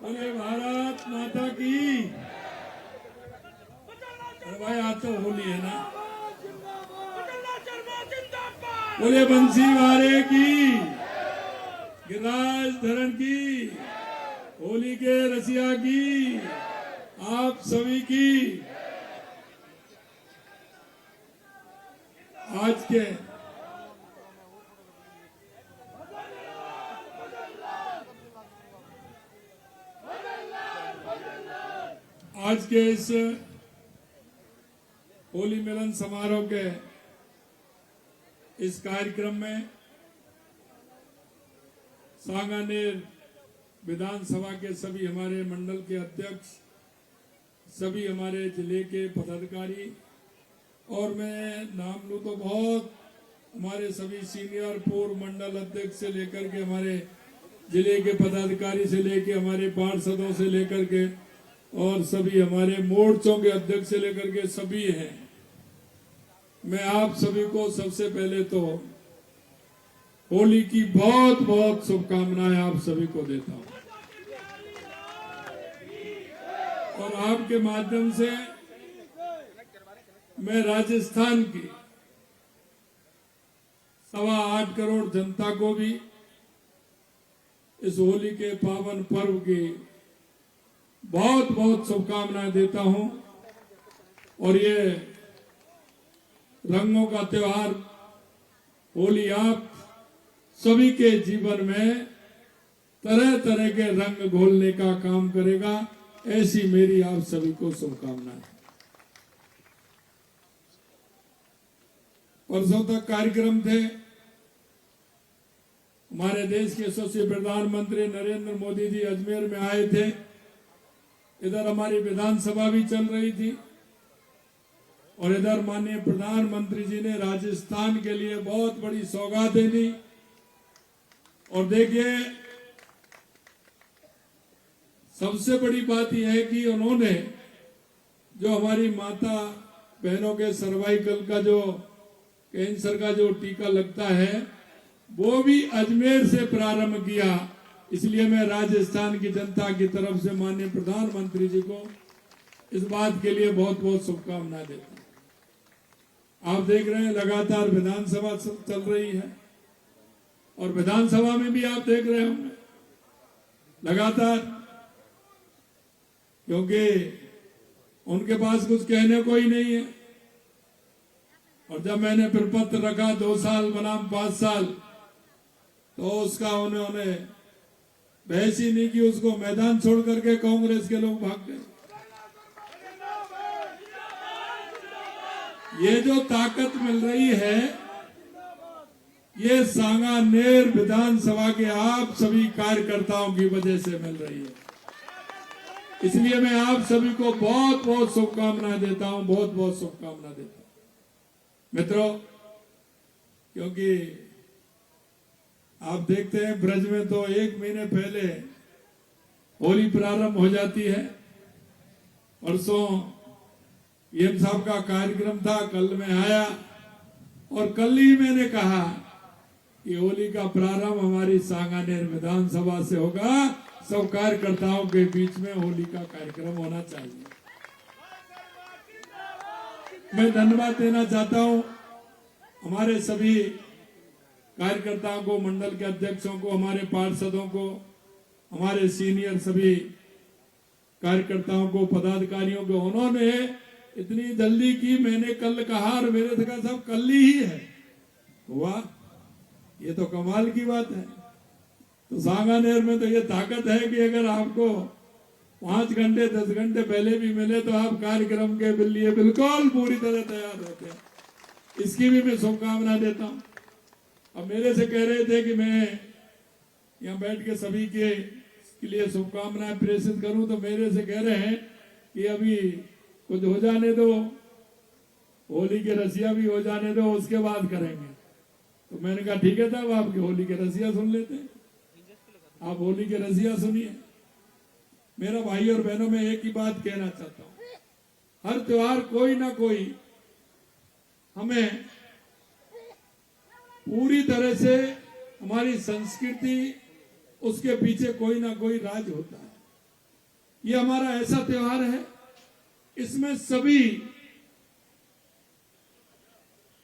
बोले भारत माता की। अरे भाई आज तो होली है ना। बोले बंसी वारे की, गिरिराज धरण की, होली के रसिया की, आप सभी की। आज के इस होली मिलन समारोह के इस कार्यक्रम में सांगानेर विधानसभा के सभी हमारे मंडल के अध्यक्ष, सभी हमारे जिले के पदाधिकारी, और मैं नाम लूं तो बहुत हमारे सभी सीनियर पूर्व मंडल अध्यक्ष से लेकर के हमारे जिले के पदाधिकारी से लेकर हमारे पार्षदों से लेकर के और सभी हमारे मोर्चों के अध्यक्ष से लेकर के सभी हैं। मैं आप सभी को सबसे पहले तो होली की बहुत बहुत शुभकामनाएं आप सभी को देता हूं, और आपके माध्यम से मैं राजस्थान की 8.25 करोड़ जनता को भी इस होली के पावन पर्व की बहुत बहुत शुभकामनाएं देता हूं। और ये रंगों का त्योहार होली आप सभी के जीवन में तरह तरह के रंग घोलने का काम करेगा, ऐसी मेरी आप सभी को शुभकामनाएं। परसों तक कार्यक्रम थे। हमारे देश के यशस्वी प्रधानमंत्री नरेंद्र मोदी जी अजमेर में आए थे। इधर हमारी विधानसभा भी चल रही थी और इधर माननीय प्रधानमंत्री जी ने राजस्थान के लिए बहुत बड़ी सौगातें दी। और देखिए, सबसे बड़ी बात यह है कि उन्होंने जो हमारी माता बहनों के सर्वाइकल का जो कैंसर का जो टीका लगता है वो भी अजमेर से प्रारंभ किया। इसलिए मैं राजस्थान की जनता की तरफ से माननीय प्रधानमंत्री जी को इस बात के लिए बहुत बहुत शुभकामनाएं देता हूं। आप देख रहे हैं लगातार विधानसभा चल रही है और विधानसभा में भी आप देख रहे होंगे लगातार, क्योंकि उनके पास कुछ कहने को ही नहीं है। और जब मैंने फिर पत्र रखा 2 साल बनाम 5 साल, तो उसका उन्होंने बहस ही नहीं की, उसको मैदान छोड़ करके कांग्रेस के लोग भाग गए। ये जो ताकत मिल रही है ये सांगानेर विधानसभा के आप सभी कार्यकर्ताओं की वजह से मिल रही है। इसलिए मैं आप सभी को बहुत बहुत शुभकामनाएं देता हूं, बहुत बहुत शुभकामनाएं देता हूं मित्रों। क्योंकि आप देखते हैं ब्रज में तो 1 महीने पहले होली प्रारंभ हो जाती है। परसों पीएम साहब का कार्यक्रम था, कल मैं आया और कल ही मैंने कहा कि होली का प्रारंभ हमारी सांगानेर विधानसभा से होगा। सब कार्यकर्ताओं के बीच में होली का कार्यक्रम होना चाहिए। मैं धन्यवाद देना चाहता हूं हमारे सभी कार्यकर्ताओं को, मंडल के अध्यक्षों को, हमारे पार्षदों को, हमारे सीनियर सभी कार्यकर्ताओं को, पदाधिकारियों को। उन्होंने इतनी जल्दी की, मैंने कल कहा और मेरे से कहा सब कल ही है। वाह, ये तो कमाल की बात है। तो सांगानेर में तो ये ताकत है कि अगर आपको 5 घंटे 10 घंटे पहले भी मिले तो आप कार्यक्रम के लिए बिल्कुल पूरी तरह तैयार होते हैं। इसकी भी मैं शुभकामना देता हूं। अब मेरे से कह रहे थे कि मैं यहाँ बैठ के सभी के लिए शुभकामनाएं प्रेषित करूं, तो मेरे से कह रहे हैं कि अभी कुछ हो जाने दो, होली के रसिया भी हो जाने दो, उसके बाद करेंगे। तो मैंने कहा ठीक है साहब, आपकी होली के रसिया सुन लेते हैं। आप होली के रसिया सुनिए। मेरा भाई और बहनों, में एक ही बात कहना चाहता हूं, हर त्योहार कोई ना कोई हमें पूरी तरह से, हमारी संस्कृति, उसके पीछे कोई ना कोई राज होता है। ये हमारा ऐसा त्योहार है, इसमें सभी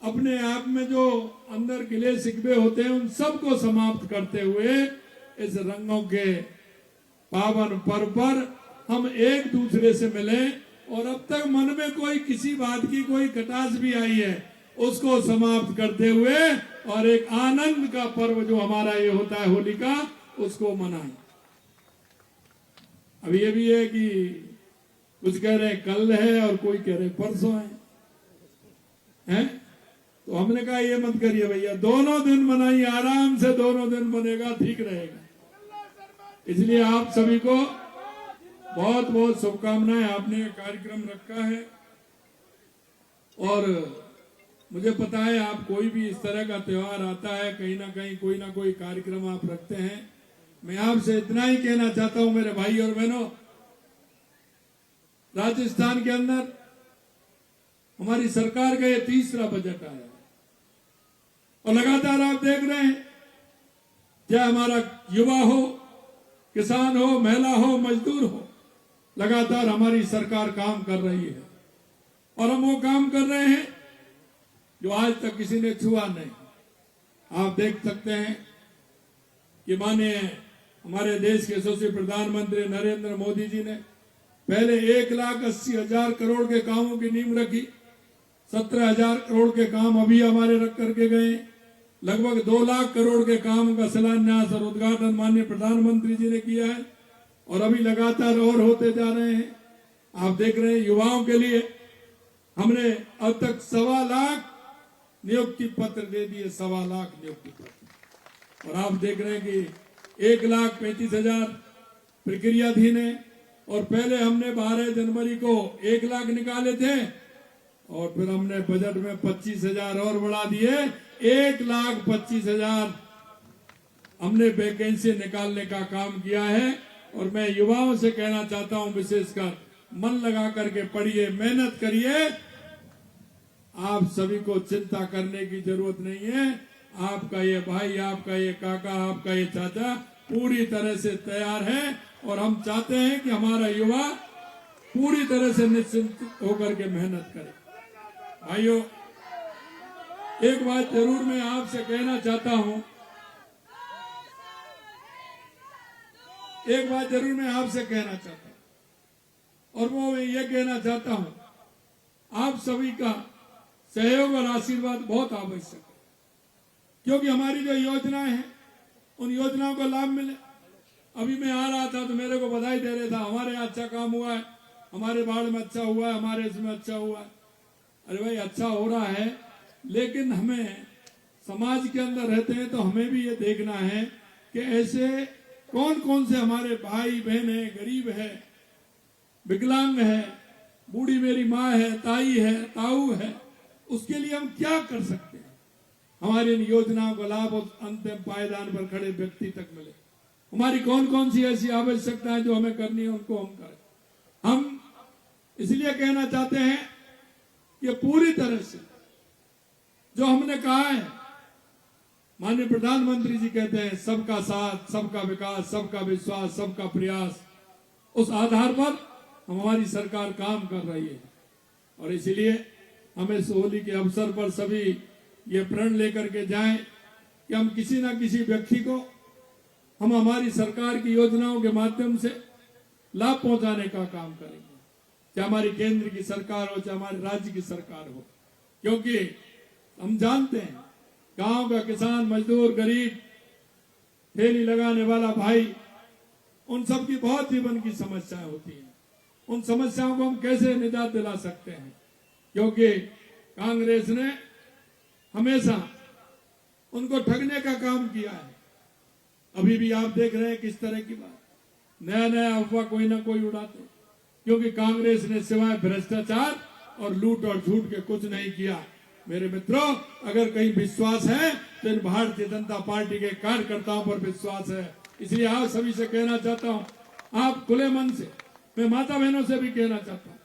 अपने आप में जो अंदर गिले शिकवे होते हैं उन सबको समाप्त करते हुए इस रंगों के पावन पर्व पर हम एक दूसरे से मिलें, और अब तक मन में कोई किसी बात की कोई खटास भी आई है उसको समाप्त करते हुए और एक आनंद का पर्व जो हमारा ये होता है होली का, उसको मनाएं। अब ये भी है कि कुछ कह रहे कल है और कोई कह रहे परसों है? तो हमने कहा ये मत करिए भैया, दोनों दिन मनाइए, आराम से दोनों दिन बनेगा, ठीक रहेगा। इसलिए आप सभी को बहुत बहुत शुभकामनाएं। आपने कार्यक्रम रखा है और मुझे पता है आप कोई भी इस तरह का त्योहार आता है कहीं ना कोई कार्यक्रम आप रखते हैं। मैं आपसे इतना ही कहना चाहता हूं मेरे भाई और बहनों, राजस्थान के अंदर हमारी सरकार का ये तीसरा बजट आया है और लगातार आप देख रहे हैं, चाहे हमारा युवा हो, किसान हो, महिला हो, मजदूर हो, लगातार हमारी सरकार काम कर रही है और हम वो काम कर रहे हैं जो आज तक किसी ने छुआ नहीं। आप देख सकते हैं कि माननीय हमारे देश के यशस्वी प्रधानमंत्री नरेंद्र मोदी जी ने पहले 1,80,000 करोड़ के कामों की नींव रखी, 17,000 करोड़ के काम अभी हमारे रख करके गए, लगभग 2 लाख करोड़ के काम का शिलान्यास और उद्घाटन माननीय प्रधानमंत्री जी ने किया है और अभी लगातार और होते जा रहे हैं। आप देख रहे हैं युवाओं के लिए हमने अब तक 1.25 लाख नियुक्ति पत्र दे दिए, 1.25 लाख नियुक्ति पत्र। और आप देख रहे हैं कि 1,35,000 प्रक्रियाधीन है और पहले हमने 12 जनवरी को 1 लाख निकाले थे और फिर हमने बजट में 25,000 और बढ़ा दिए, 1,25,000 हमने वैकेंसी निकालने का काम किया है। और मैं युवाओं से कहना चाहता हूं, विशेषकर मन लगा करके पढ़िए, मेहनत करिए, आप सभी को चिंता करने की जरूरत नहीं है। आपका ये भाई, आपका ये काका, आपका ये चाचा पूरी तरह से तैयार है और हम चाहते हैं कि हमारा युवा पूरी तरह से निश्चिंत होकर के मेहनत करे। भाइयों, एक बात जरूर मैं आपसे कहना चाहता हूं, एक बात जरूर मैं आपसे कहना चाहता हूं और वो मैं ये कहना चाहता हूं, आप सभी का सहयोग और आशीर्वाद बहुत आवश्यक है, क्योंकि हमारी जो योजनाएं हैं उन योजनाओं का लाभ मिले। अभी मैं आ रहा था तो मेरे को बधाई दे रहा था, हमारे यहाँ अच्छा काम हुआ है, हमारे बाढ़ में अच्छा हुआ है, हमारे इसमें अच्छा हुआ है। अरे भाई, अच्छा हो रहा है, लेकिन हमें समाज के अंदर रहते हैं तो हमें भी ये देखना है कि ऐसे कौन कौन से हमारे भाई बहन है, गरीब है, विकलांग है, बूढ़ी मेरी माँ है, ताई है, ताऊ है, उसके लिए हम क्या कर सकते हैं। हमारी इन योजनाओं का लाभ उस अंतिम पायदान पर खड़े व्यक्ति तक मिले। हमारी कौन कौन सी ऐसी आवश्यकताएं जो हमें करनी है उनको हम करें। हम इसलिए कहना चाहते हैं कि पूरी तरह से जो हमने कहा है, माननीय प्रधानमंत्री जी कहते हैं सबका साथ, सबका विकास, सबका विश्वास, सबका प्रयास, उस आधार पर हमारी सरकार काम कर रही है। और इसलिए हमें इस होली के अवसर पर सभी ये प्रण लेकर के जाएं कि हम किसी ना किसी व्यक्ति को हम हमारी सरकार की योजनाओं के माध्यम से लाभ पहुंचाने का काम करेंगे, चाहे हमारी केंद्र की सरकार हो, चाहे हमारे राज्य की सरकार हो। क्योंकि हम जानते हैं गांव का किसान, मजदूर, गरीब, ठेली लगाने वाला भाई, उन सब की बहुत जीवन की समस्याएं होती हैं। उन समस्याओं को हम कैसे निजात दिला सकते हैं, क्योंकि कांग्रेस ने हमेशा उनको ठगने का काम किया है। अभी भी आप देख रहे हैं किस तरह की बात, नया नया अफवाह कोई ना कोई उड़ाते, क्योंकि कांग्रेस ने सिवाय भ्रष्टाचार और लूट और झूठ के कुछ नहीं किया। मेरे मित्रों, अगर कहीं विश्वास है तो इन भारतीय जनता पार्टी के कार्यकर्ताओं पर विश्वास है। इसलिए आप सभी से कहना चाहता हूं, आप खुले मन से, मैं माता बहनों से भी कहना चाहता हूं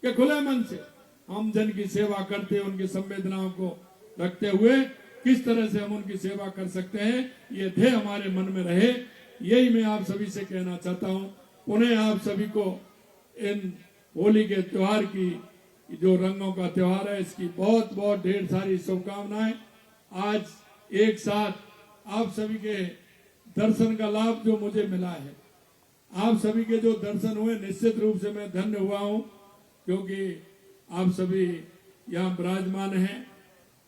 कि खुले मन से हम जन की सेवा करते, उनकी संवेदनाओं को रखते हुए किस तरह से हम उनकी सेवा कर सकते हैं, ये ध्येय हमारे मन में रहे। यही मैं आप सभी से कहना चाहता हूं। पुनः आप सभी को इन होली के त्योहार की, जो रंगों का त्योहार है, इसकी बहुत बहुत ढेर सारी शुभकामनाएं। आज एक साथ आप सभी के दर्शन का लाभ जो मुझे मिला है, आप सभी के जो दर्शन हुए, निश्चित रूप से मैं धन्य हुआ हूं, क्योंकि आप सभी यहाँ विराजमान हैं,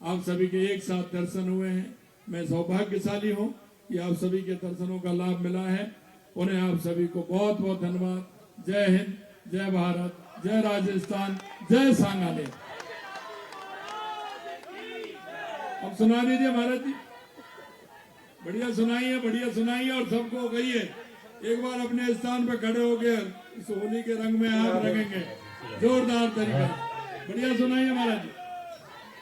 आप सभी के एक साथ दर्शन हुए हैं। मैं सौभाग्यशाली हूं कि आप सभी के दर्शनों का लाभ मिला है। उन्हें आप सभी को बहुत बहुत धन्यवाद। जय हिंद, जय भारत, जय राजस्थान, जय सांगानेर। अब सुना दीजिए महाराज जी, बढ़िया सुनाइए और सबको कहिए एक बार अपने स्थान पे खड़े होकर इस होली के रंग में आप रंगेंगे जोरदार तरीके। बढ़िया सुनाइए महाराज जी।